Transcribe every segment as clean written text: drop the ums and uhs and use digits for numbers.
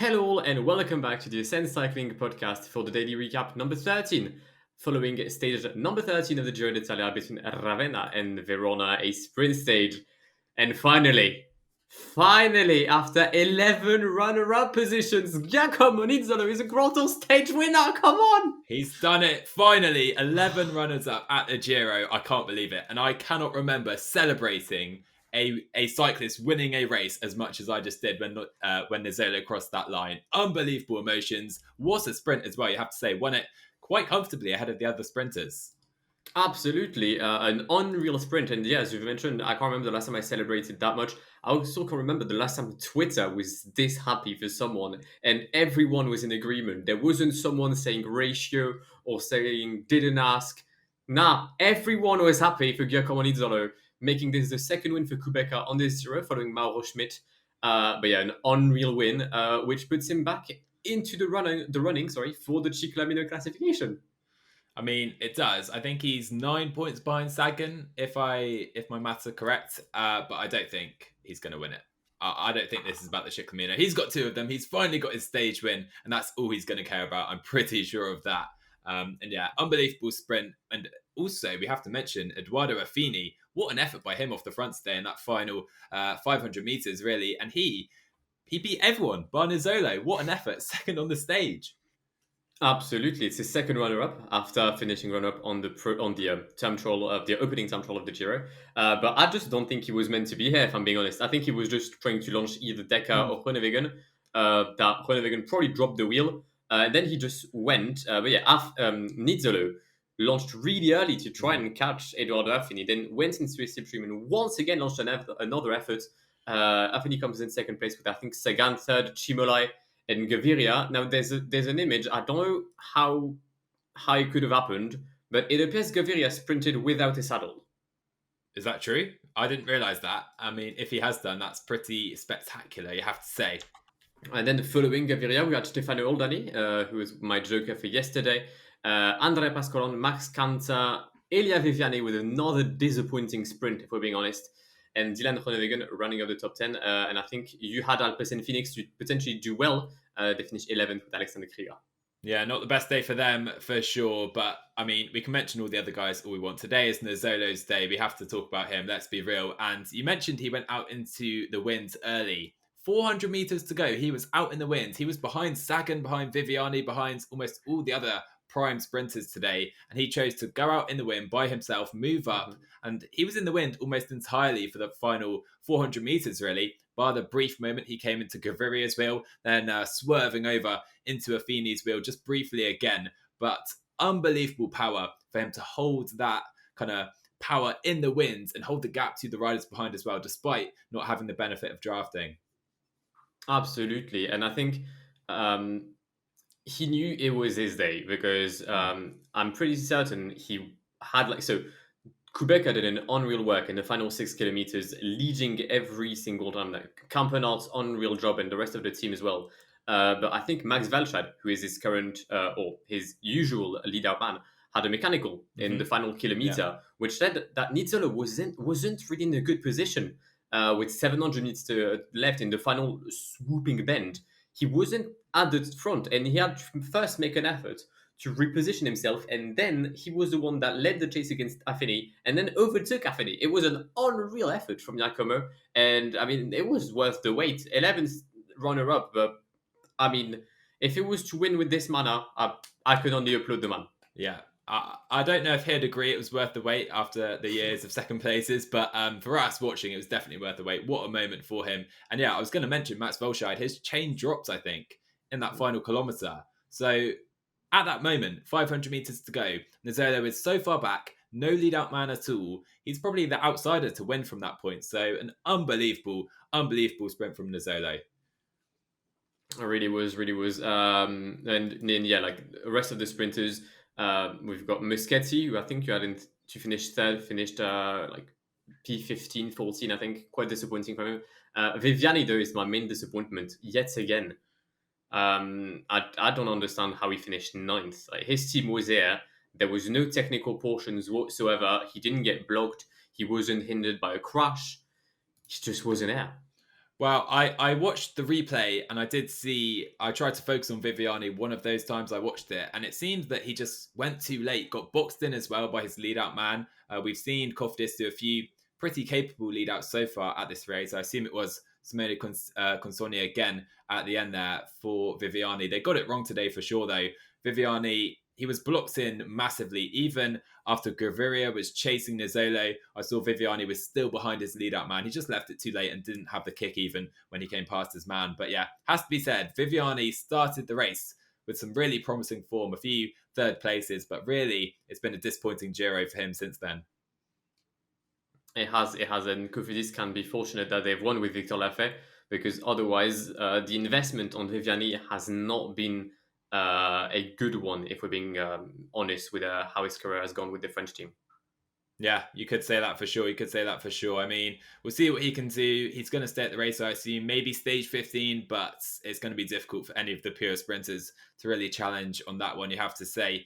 Hello all and welcome back to the Ascent Cycling podcast for the daily recap number 13. Following stage number 13 of the Giro d'Italia between Ravenna and Verona, a sprint stage. And finally, after 11 runner-up positions, Giacomo Nizzolo is a Grand Tour stage winner. Come on! He's done it. Finally, 11 runners up at the Giro. I can't believe it. And I cannot remember celebrating a cyclist winning a race as much as I just did when Nizzolo crossed that line. Unbelievable emotions. What a sprint as well, you have to say. Won it quite comfortably ahead of the other sprinters. Absolutely, an unreal sprint. And yeah, as you've mentioned, I can't remember the last time I celebrated that much. I also can't remember the last time Twitter was this happy for someone and everyone was in agreement. There wasn't someone saying ratio or saying didn't ask. Nah, everyone was happy for Giacomo Nizzolo, making this the second win for Kubeka on this Giro following Mauro Schmidt. But yeah, an unreal win, which puts him back into the running for the Ciclamino classification. I mean, it does. I think he's 9 points behind Sagan, if my maths are correct. But I don't think he's going to win it. I don't think this is about the Ciclamino. He's got two of them. He's finally got his stage win, and that's all he's going to care about. I'm pretty sure of that. And yeah, unbelievable sprint. And also, we have to mention Edoardo Affini. What an effort by him off the front today in that final 500 meters, really. And he beat everyone. Bar Nizzolo. What an effort! Second on the stage. Absolutely, it's his second runner-up after finishing runner-up on the the opening time trial of the Giro. But I just don't think he was meant to be here. If I'm being honest, I think he was just trying to launch either Deca or Groenewegen. That Groenewegen probably dropped the wheel, and then he just went. But yeah, Nizzolo launched really early to try and catch Edoardo Affini. Then went into his slipstream and once again launched another effort. Affini comes in second place with I think Sagan third, Cimolai and Gaviria. Now there's an image. I don't know how it could have happened, but it appears Gaviria sprinted without a saddle. Is that true? I didn't realise that. I mean, if he has done, that's pretty spectacular, you have to say. And then following Gaviria, we had Stefano Oldani, who was my joker for yesterday. Andrea Pasqualon, Max Kanter, Elia Viviani with another disappointing sprint, if we're being honest. And Dylan Groenewegen running up the top 10. And I think you had Alpecin Phoenix to potentially do well. They finished 11th with Alexander Krieger. Yeah, not the best day for them, for sure. But, I mean, we can mention all the other guys all we want. Today is Nizzolo's day. We have to talk about him. Let's be real. And you mentioned he went out into the wind early. 400 meters to go. He was out in the wind. He was behind Sagan, behind Viviani, behind almost all the other prime sprinters today, and he chose to go out in the wind by himself, move up, and he was in the wind almost entirely for the final 400 meters, really, bar the brief moment he came into Gaviria's wheel, then swerving over into Affini's wheel just briefly again, but unbelievable power for him to hold that kind of power in the wind and hold the gap to the riders behind as well, despite not having the benefit of drafting. Absolutely, and I think he knew it was his day because I'm pretty certain he had Kubeka did an unreal work in the final 6 kilometers, leading every single time. Campenaert's unreal job and the rest of the team as well. But I think Max Walscheid, who is his current or his usual lead out man, had a mechanical in the final kilometer, which said that Nizzolo wasn't really in a good position with 700 meters left in the final swooping bend. He wasn't at the front, and he had to first make an effort to reposition himself, and then he was the one that led the chase against Affini, and then overtook Affini. It was an unreal effort from Giacomo, and I mean, it was worth the wait. 11th runner-up, but I mean, if it was to win with this manner, I could only applaud the man. Yeah. I don't know if he'd agree it was worth the wait after the years of second places, but for us watching, it was definitely worth the wait. What a moment for him. And yeah, I was going to mention Max Walscheid. His chain dropped, I think, in that final kilometre. So at that moment, 500 metres to go, Nizzolo is so far back, no lead out man at all. He's probably the outsider to win from that point. So an unbelievable sprint from Nizzolo. It really was. And then, yeah, like the rest of the sprinters, we've got Muschetti, who I think you had to finish third, finished like P15, 14, I think. Quite disappointing for him. Viviani, though, is my main disappointment yet again. I don't understand how he finished ninth. Like, his team was there. There was no technical portions whatsoever. He didn't get blocked. He wasn't hindered by a crash. He just wasn't there. Well, I watched the replay and I did see, I tried to focus on Viviani one of those times I watched it, and it seemed that he just went too late, got boxed in as well by his lead out man. We've seen Kofdis do a few pretty capable lead outs so far at this race. I assume it was Simone Consoni again at the end there for Viviani. They got it wrong today for sure, though. Viviani, he was blocked in massively. Even after Gaviria was chasing Nizzolo, I saw Viviani was still behind his lead out man. He just left it too late and didn't have the kick even when he came past his man. But yeah, has to be said, Viviani started the race with some really promising form, a few third places, but really it's been a disappointing Giro for him since then. It has, and Cofidis can be fortunate that they've won with Victor Lafay, because otherwise the investment on Viviani has not been a good one, if we're being honest with how his career has gone with the French team. Yeah, you could say that for sure. You could say that for sure. I mean, we'll see what he can do. He's going to stay at the race, I assume, maybe stage 15, but it's going to be difficult for any of the pure sprinters to really challenge on that one, you have to say.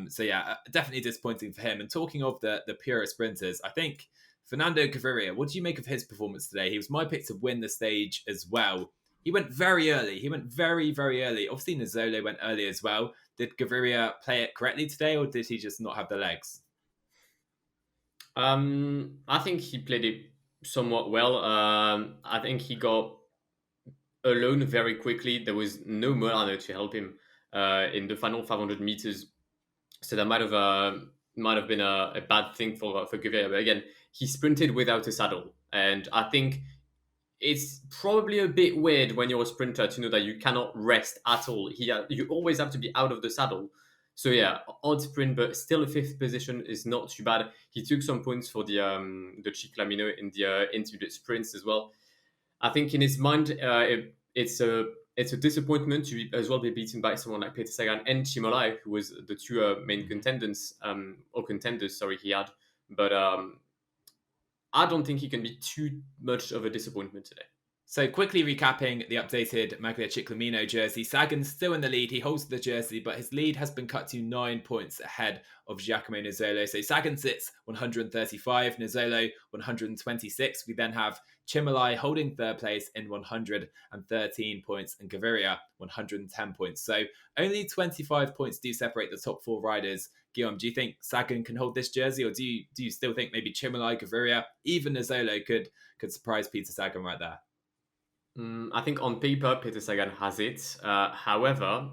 So yeah, definitely disappointing for him. And talking of the pure sprinters, I think Fernando Gaviria, what do you make of his performance today? He was my pick to win the stage as well. He went very early. He went very, very early. Obviously, Nizzolo went early as well. Did Gaviria play it correctly today, or did he just not have the legs? I think he played it somewhat well. I think he got alone very quickly. There was no Molano to help him in the final 500 meters, so that might have been a bad thing for Gaviria. But again, he sprinted without a saddle, and I think it's probably a bit weird when you're a sprinter to know that you cannot rest at all. You always have to be out of the saddle. So yeah, odd sprint, but still a fifth position is not too bad. He took some points for the Ciclamino in the intermediate sprints as well. I think in his mind, it's a disappointment to as well be beaten by someone like Peter Sagan and Chimolai, who was the two main contenders or contenders. Sorry, he had, but I don't think he can be too much of a disappointment today. So quickly recapping the updated Maglia Ciclamino jersey, Sagan's still in the lead. He holds the jersey, but his lead has been cut to 9 points ahead of Giacomo Nizzolo. So Sagan sits 135, Nizzolo 126. We then have Chimolai holding third place in 113 points and Gaviria 110 points. So only 25 points do separate the top four riders. Guillaume, do you think Sagan can hold this jersey, or do you still think maybe Chimolai, Gaviria, even Nizzolo could surprise Peter Sagan right there? I think on paper, Peter Sagan has it. However,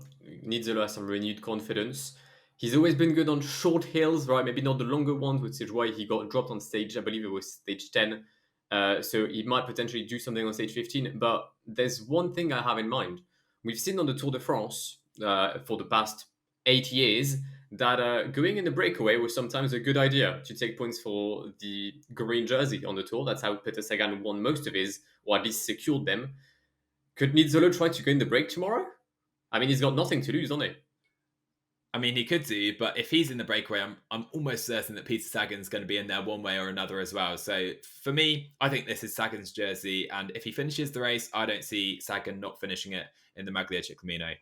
Nizzolo has some renewed confidence. He's always been good on short hills, right? Maybe not the longer ones, which is why he got dropped on stage. I believe it was stage 10. So he might potentially do something on stage 15. But there's one thing I have in mind. We've seen on the Tour de France for the past 8 years that going in the breakaway was sometimes a good idea to take points for the green jersey on the Tour. That's how Peter Sagan won most of his, or at least secured them. Could Nizzolo try to go in the break tomorrow? I mean, he's got nothing to lose, doesn't he? I mean, he could do, but if he's in the breakaway, I'm almost certain that Peter Sagan's going to be in there one way or another as well. So for me, I think this is Sagan's jersey, and if he finishes the race, I don't see Sagan not finishing it in the Maglia Ciclamino.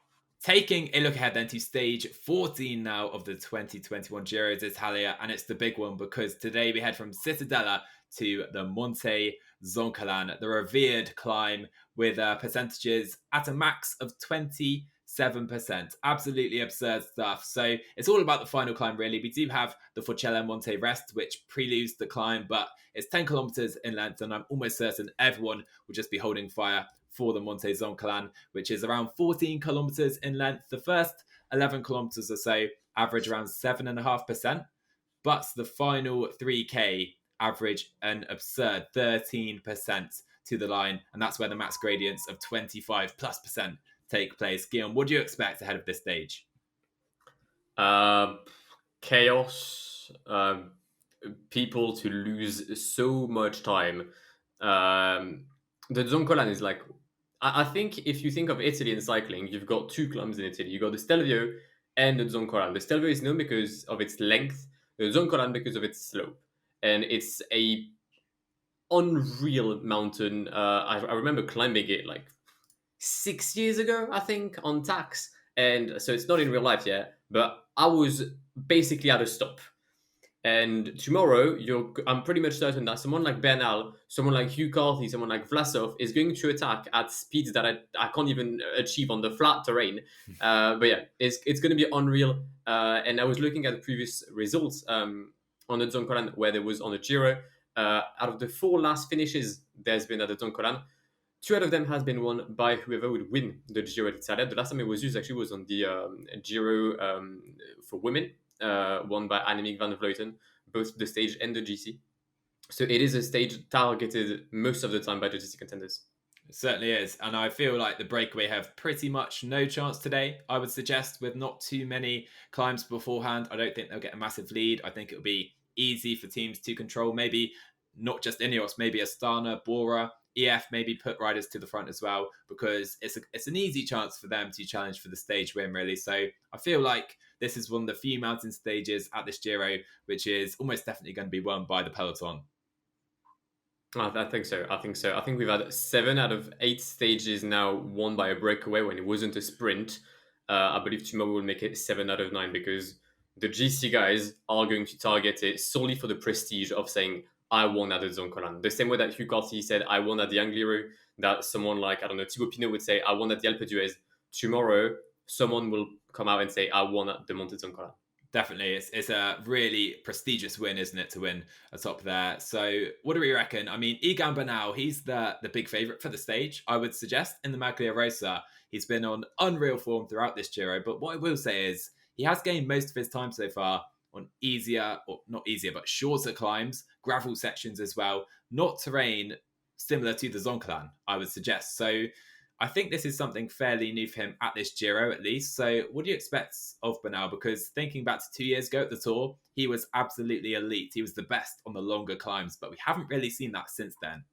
Taking a look ahead then to stage 14 now of the 2021 Giro d'Italia, and it's the big one because today we head from Cittadella to the Monte Zoncolan, the revered climb with percentages at a max of 27%. Absolutely absurd stuff. So it's all about the final climb, really. We do have the Forcella Monte Rest, which preludes the climb, but it's 10 kilometers in length, and I'm almost certain everyone will just be holding fire for the Monte Zoncolan, which is around 14 kilometers in length. The first 11 kilometers or so average around 7.5%, but the final 3K average an absurd 13% to the line, and that's where the max gradients of 25+% take place. Guillaume, what do you expect ahead of this stage? Chaos, people to lose so much time. The Zoncolan is like, I think if you think of Italy in cycling, you've got two climbs in Italy. You've got the Stelvio and the Zoncolan. The Stelvio is known because of its length, the Zoncolan because of its slope. And it's a unreal mountain. I remember climbing it like 6 years ago, I think, on tax. And so it's not in real life yet, but I was basically at a stop. And tomorrow, I'm pretty much certain that someone like Bernal, someone like Hugh Carthy, someone like Vlasov is going to attack at speeds that I can't even achieve on the flat terrain. But yeah, it's going to be unreal. And I was looking at the previous results on the Zoncolan where there was on the Giro. Out of the 4 last finishes there's been at the Zoncolan, 2 out of them has been won by whoever would win the Giro d'Italia. The last time it was used actually was on the Giro for women, won by Annemiek van Vleuten, both the stage and the GC. So it is a stage targeted most of the time by the GC contenders. It certainly is. And I feel like the breakaway have pretty much no chance today, I would suggest, with not too many climbs beforehand. I don't think they'll get a massive lead. I think it'll be easy for teams to control. Maybe not just Ineos, maybe Astana, Bora, EF maybe put riders to the front as well, because it's an easy chance for them to challenge for the stage win, really. So I feel like this is one of the few mountain stages at this Giro, which is almost definitely going to be won by the peloton. I think so. I think we've had 7 out of 8 stages now won by a breakaway when it wasn't a sprint. I believe tomorrow will make it 7 out of 9 because the GC guys are going to target it solely for the prestige of saying, I won at the Zoncolan. The same way that Hugh Carthy said, I won at the Angliru, that someone like, I don't know, Thibaut Pinot would say, I won at the Alpe d'Huez. Tomorrow, someone will come out and say, I won at the Monte Zoncolan. Definitely, it's a really prestigious win, isn't it, to win atop there? So, what do we reckon? I mean, Egan Bernal, he's the big favourite for the stage, I would suggest, in the Maglia Rosa. He's been on unreal form throughout this Giro, but what I will say is he has gained most of his time so far on easier, or not easier, but shorter climbs, gravel sections as well, not terrain similar to the Zoncolan, I would suggest. So, I think this is something fairly new for him at this Giro, at least. So, what do you expect of Bernal? Because thinking back to 2 years ago at the Tour, he was absolutely elite. He was the best on the longer climbs, but we haven't really seen that since then.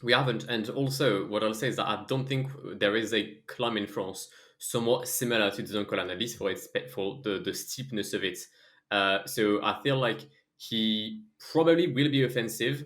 We haven't. And also, what I'll say is that I don't think there is a climb in France somewhat similar to the Zoncolan, at least for the steepness of it. So I feel like he probably will be offensive,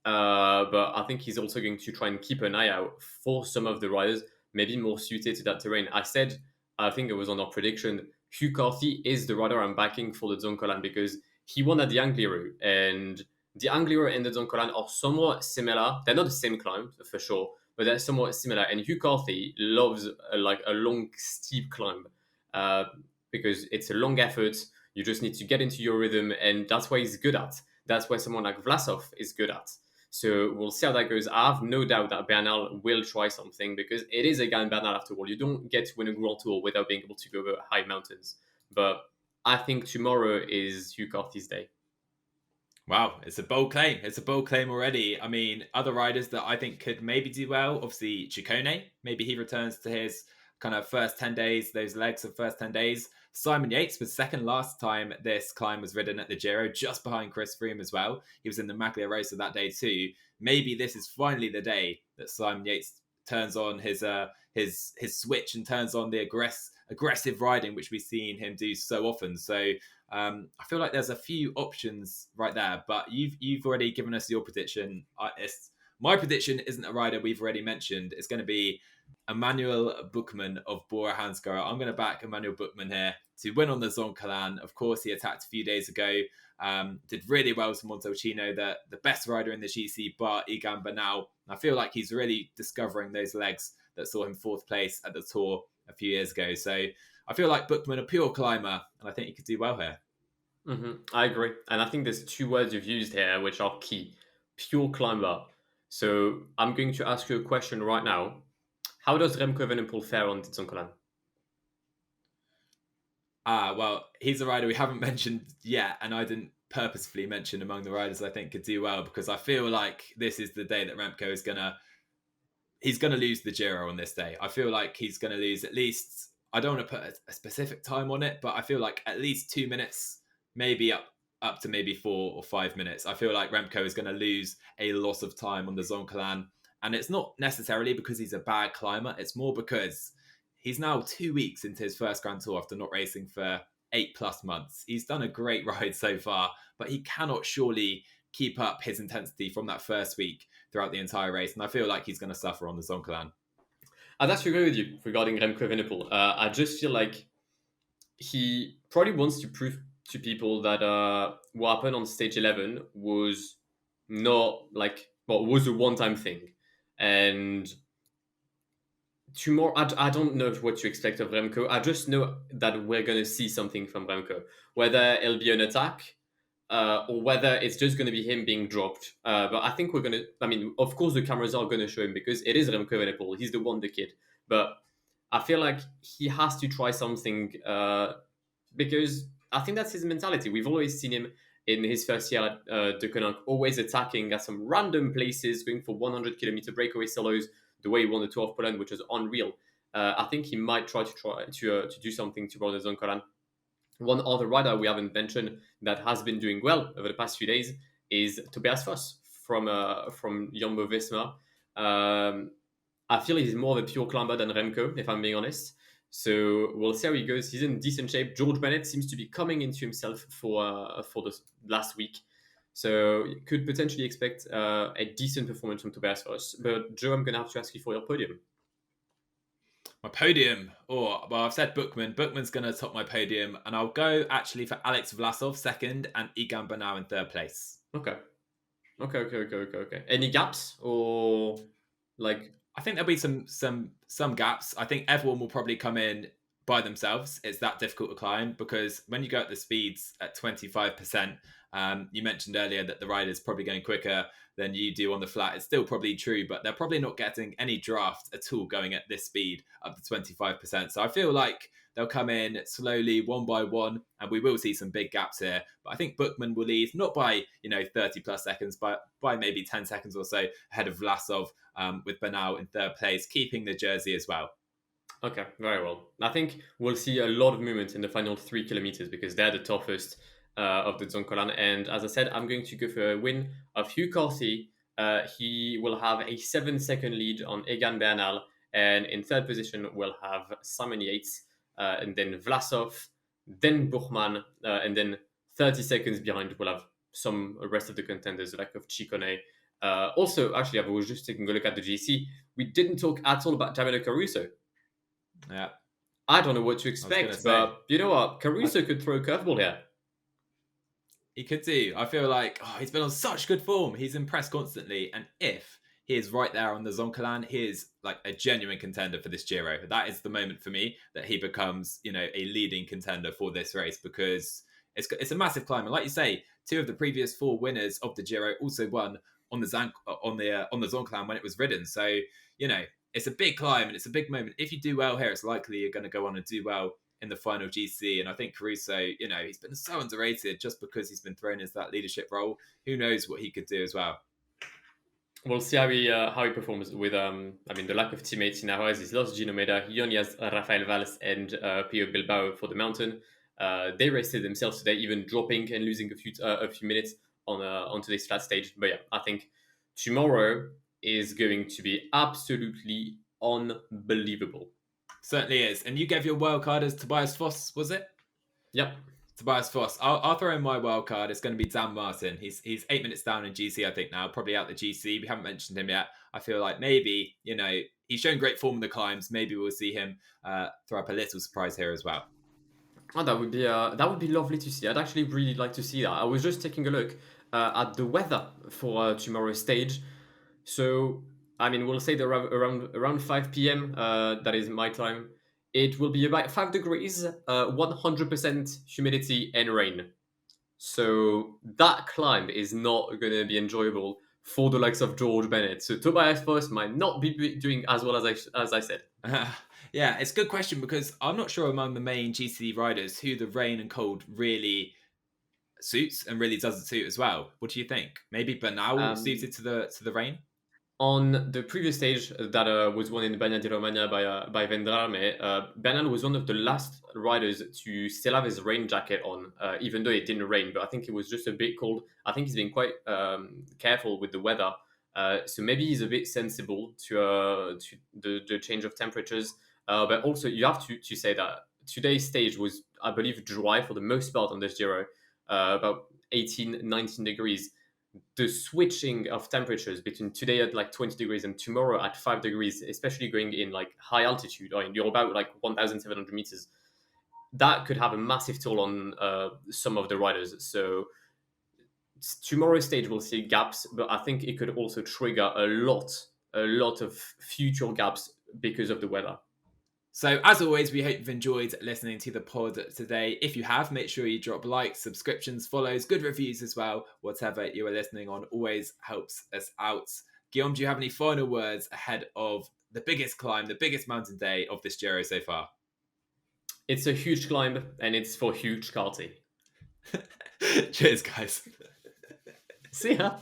but I think he's also going to try and keep an eye out for some of the riders, maybe more suited to that terrain. I think it was on our prediction, Hugh Carthy is the rider I'm backing for the Zoncolan because he won at the Angliru, and the Angliru and the Zoncolan are somewhat similar. They're not the same climb, for sure, but they're somewhat similar. And Hugh Carthy loves like a long, steep climb uh, because it's a long effort. You just need to get into your rhythm, and that's what he's good at. That's where someone like Vlasov is good at. So we'll see how that goes. I have no doubt that Bernal will try something because it is again Bernal after all. You don't get to win a Grand Tour without being able to go over high mountains. But I think tomorrow is Hugh Carthy's day. Wow, it's a bold claim. It's a bold claim already. I mean, other riders that I think could maybe do well, obviously Ciccone. Maybe he returns to his kind of first 10 days, those legs of first 10 days. Simon Yates was second last time this climb was ridden at the Giro, just behind Chris Froome as well. He was in the Maglia Rosa that day too. Maybe this is finally the day that Simon Yates turns on his switch and turns on the aggressive riding, which we've seen him do so often. So I feel like there's a few options right there, but you've already given us your prediction. My prediction isn't a rider we've already mentioned. It's going to be Emmanuel Buchmann of Bora Hansgrohe. I'm going to back Emmanuel Buchmann here to win on the Zoncolan. Of course, he attacked a few days ago. Did really well to Montalcino, the best rider in the GC, bar Egan Bernal. I feel like he's really discovering those legs that saw him 4th place at the Tour a few years ago. So I feel like Buchmann, a pure climber, and I think he could do well here. I agree. And I think there's 2 words you've used here which are key. Pure climber. So I'm going to ask you a question right now. How does Remco Evenepoel fare on the Zoncolan? Well, he's a rider we haven't mentioned yet, and I didn't purposefully mention among the riders I think could do well because I feel like this is the day that Remco is he's gonna lose the Giro on this day. I feel like he's gonna lose at least, I don't want to put a specific time on it, but I feel like at least 2 minutes, maybe up to maybe 4 or 5 minutes. I feel like Remco is going to lose a lot of time on the Zoncolan. And it's not necessarily because he's a bad climber. It's more because he's now 2 weeks into his first Grand Tour after not racing for 8+ months. He's done a great ride so far, but he cannot surely keep up his intensity from that first week throughout the entire race. And I feel like he's going to suffer on the Zoncolan. I'd actually agree with you regarding Remco Evenepoel. I just feel like he probably wants to prove to people that what happened on stage 11 was not like, well, was a one-time thing. And tomorrow, I don't know what to expect of Remco. I just know that we're going to see something from Remco, whether it'll be an attack or whether it's just going to be him being dropped. But I think we're going to, I mean, of course, the cameras are going to show him because it is Remco Evenepoel. He's the wonder kid. But I feel like he has to try something because I think that's his mentality. We've always seen him in his first year at De Koninck, always attacking at some random places, going for 100-kilometer breakaway solos, the way he won the Tour of Poland, which was unreal. I think he might try to do something to Monte Zoncolan. One other rider we haven't mentioned that has been doing well over the past few days is Tobias Foss from Jumbo Visma. I feel he's more of a pure climber than Remco, if I'm being honest. So we'll see how he goes. He's in decent shape. George Bennett seems to be coming into himself for the last week. So you could potentially expect a decent performance from Tobias Foss. But Joe, I'm going to have to ask you for your podium. My podium. Oh, well, I've said Bookman. Bookman's going to top my podium. And I'll go actually for Alex Vlasov second and Egan Bernal in third place. Okay. Any gaps or like? I think there'll be some gaps. I think everyone will probably come in by themselves. It's that difficult to climb because when you go at the speeds at 25%, you mentioned earlier that the rider's probably going quicker than you do on the flat. It's still probably true, but they're probably not getting any draft at all going at this speed up to 25%. So I feel like they'll come in slowly, one by one, and we will see some big gaps here. But I think Bookman will lead, not by 30 plus seconds, but by maybe 10 seconds or so ahead of Vlasov, with Bernal in third place, keeping the jersey as well. Okay, very well. I think we'll see a lot of movement in the final 3 kilometers because they're the toughest of the Zoncolan. And as I said, I'm going to go for a win of Hugh Carthy. He will have a 7-second lead on Egan Bernal. And in third position, we'll have Simon Yates, and then Vlasov, then Buchmann, and then 30 seconds behind, we'll have some rest of the contenders, like of Ciccone. Also, actually, I was just taking a look at the GC. We didn't talk at all about Davide Caruso. Yeah. I don't know what to expect, but you know what? Caruso could throw a curveball here. He could do. I feel like he's been on such good form. He's impressed constantly. And if he is right there on the Zoncolan, he is like a genuine contender for this Giro. That is the moment for me that he becomes, a leading contender for this race because it's a massive climb. And like you say, 2 of the previous 4 winners of the Giro also won on the Zoncolan when it was ridden. So, it's a big climb and it's a big moment. If you do well here, it's likely you're going to go on and do well in the final GC. And I think Caruso, he's been so underrated just because he's been thrown into that leadership role. Who knows what he could do as well. We'll see how he performs with the lack of teammates in Arroz. He's lost Gino Meda. He only has Rafael Valls and Pio Bilbao for the mountain. They rested themselves today, even dropping and losing a few minutes on today's flat stage. But yeah, I think tomorrow is going to be absolutely unbelievable. Certainly is. And you gave your wild card as Tobias Foss, was it? Yep. Tobias Foss. I'll throw in my wild card. It's going to be Dan Martin. He's 8 minutes down in GC, I think now. Probably out the GC. We haven't mentioned him yet. I feel like maybe, he's shown great form in the climbs. Maybe we'll see him throw up a little surprise here as well. Oh, that would be lovely to see. I'd actually really like to see that. I was just taking a look at the weather for tomorrow's stage. So, we'll say that around 5 p.m., that is my time, it will be about 5 degrees, 100% humidity and rain. So that climb is not going to be enjoyable for the likes of George Bennett. So Tobias Foss might not be doing as well as I said. Yeah, it's a good question because I'm not sure among the main GC riders who the rain and cold really suits and really doesn't suit as well. What do you think? Maybe Bernal suited to the rain? On the previous stage that was won in Bagna di Romagna by Vendrame, Bernal was one of the last riders to still have his rain jacket on, even though it didn't rain. But I think it was just a bit cold. I think he's been quite careful with the weather, so maybe he's a bit sensible to the change of temperatures. But also, you have to say that today's stage was, I believe, dry for the most part on this Giro, about 18, 19 degrees. The switching of temperatures between today at like 20 degrees and tomorrow at 5 degrees, especially going in like high altitude, or you're about like 1,700 meters, that could have a massive toll on some of the riders. So tomorrow's stage will see gaps, but I think it could also trigger a lot of future gaps because of the weather. So, as always, we hope you've enjoyed listening to the pod today. If you have, make sure you drop likes, subscriptions, follows, good reviews as well. Whatever you are listening on always helps us out. Guillaume, do you have any final words ahead of the biggest climb, the biggest mountain day of this Giro so far? It's a huge climb, and it's for huge karting. Cheers, guys. See ya.